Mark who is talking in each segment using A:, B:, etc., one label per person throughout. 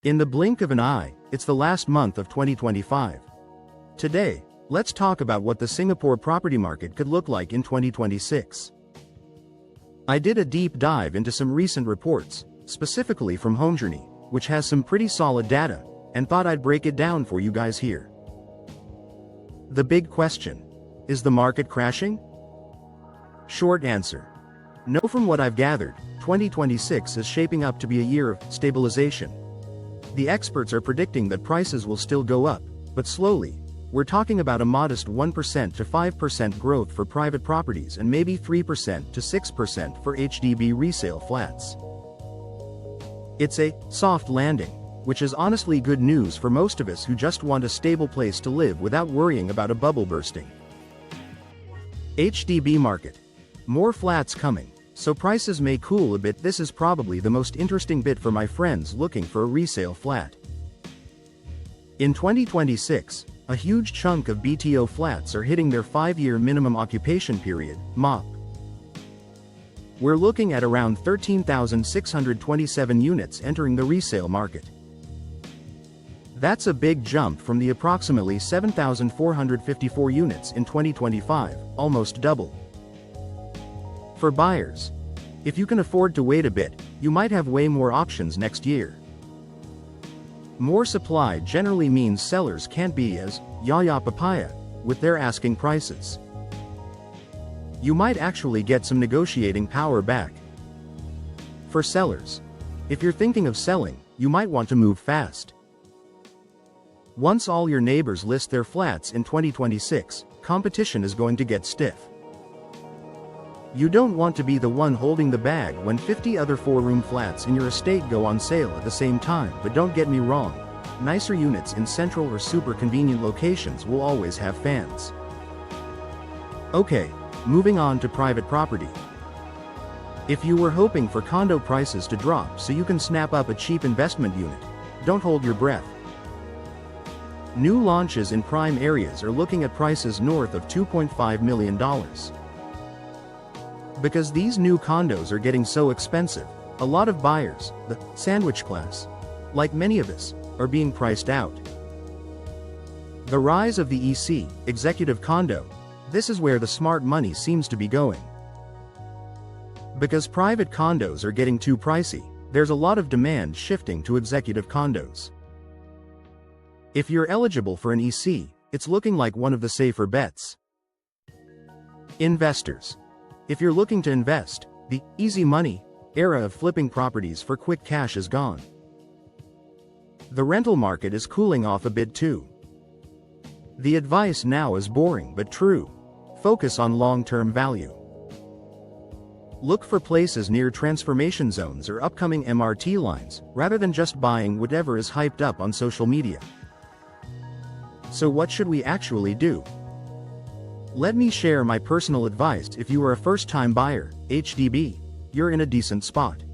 A: In the blink of an eye, it's the last month of 2025. Today, let's talk about what the Singapore property market could look like in 2026. I did a deep dive into some recent reports, specifically from HomeJourney, which has some pretty solid data, and thought I'd break it down for you guys here. The big question: is the market crashing? Short answer: no. From what I've gathered, 2026 is shaping up to be a year of stabilization. The experts are predicting that prices will still go up, but slowly. We're talking about a modest 1% to 5% growth for private properties and maybe 3% to 6% for HDB resale flats. It's a soft landing, which is honestly good news for most of us who just want a stable place to live without worrying about a bubble bursting. HDB market. More flats coming, so prices may cool a bit. This is probably the most interesting bit for my friends looking for a resale flat. In 2026, a huge chunk of BTO flats are hitting their 5-year minimum occupation period, MOP. We're looking at around 13,627 units entering the resale market. That's a big jump from the approximately 7,454 units in 2025, almost double. For buyers, if you can afford to wait a bit, you might have way more options next year. More supply generally means sellers can't be as yaya papaya with their asking prices. You might actually get some negotiating power back. For sellers, if you're thinking of selling, you might want to move fast. Once all your neighbors list their flats in 2026, competition is going to get stiff. You don't want to be the one holding the bag when 50 other 4-room flats in your estate go on sale at the same time. But don't get me wrong, nicer units in central or super convenient locations will always have fans. Okay, moving on to private property. If you were hoping for condo prices to drop so you can snap up a cheap investment unit, don't hold your breath. New launches in prime areas are looking at prices north of $2.5 million. Because these new condos are getting so expensive, a lot of buyers, the sandwich class, like many of us, are being priced out. The rise of the EC, executive condo, this is where the smart money seems to be going. Because private condos are getting too pricey, there's a lot of demand shifting to executive condos. If you're eligible for an EC, it's looking like one of the safer bets. Investors. If you're looking to invest, the easy money era of flipping properties for quick cash is gone. The rental market is cooling off a bit too. The advice now is boring but true. Focus on long-term value. Look for places near transformation zones or upcoming MRT lines, rather than just buying whatever is hyped up on social media. So what should we actually do? Let me share my personal advice. If you are a first-time buyer, HDB, you're in a decent spot.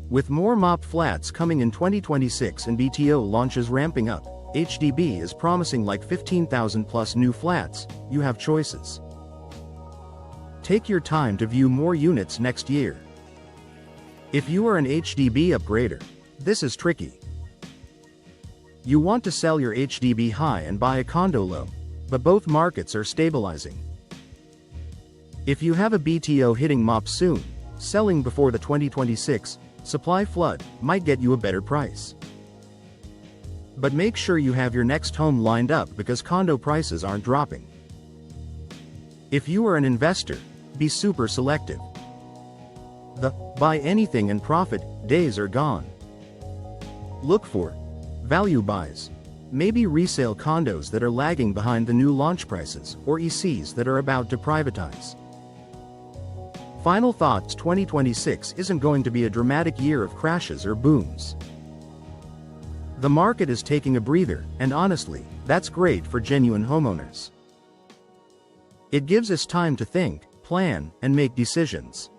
A: With more MOP flats coming in 2026 and BTO launches ramping up, HDB is promising like 15,000 plus new flats. You have choices. Take your time to view more units next year. If you are an HDB upgrader, this is tricky. You want to sell your HDB high and buy a condo low, but both markets are stabilizing. If you have a BTO hitting MOP soon, selling before the 2026 supply flood might get you a better price. But make sure you have your next home lined up because condo prices aren't dropping. If you are an investor, be super selective. The buy anything and profit days are gone. Look for value buys. Maybe resale condos that are lagging behind the new launch prices, or ECs that are about to privatize. Final thoughts: 2026 isn't going to be a dramatic year of crashes or booms. The market is taking a breather, and honestly, that's great for genuine homeowners. It gives us time to think, plan, and make decisions.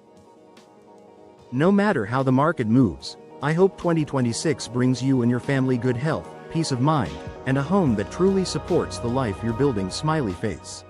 A: No matter how the market moves, I hope 2026 brings you and your family good health, peace of mind, and a home that truly supports the life you're building. Smiley face.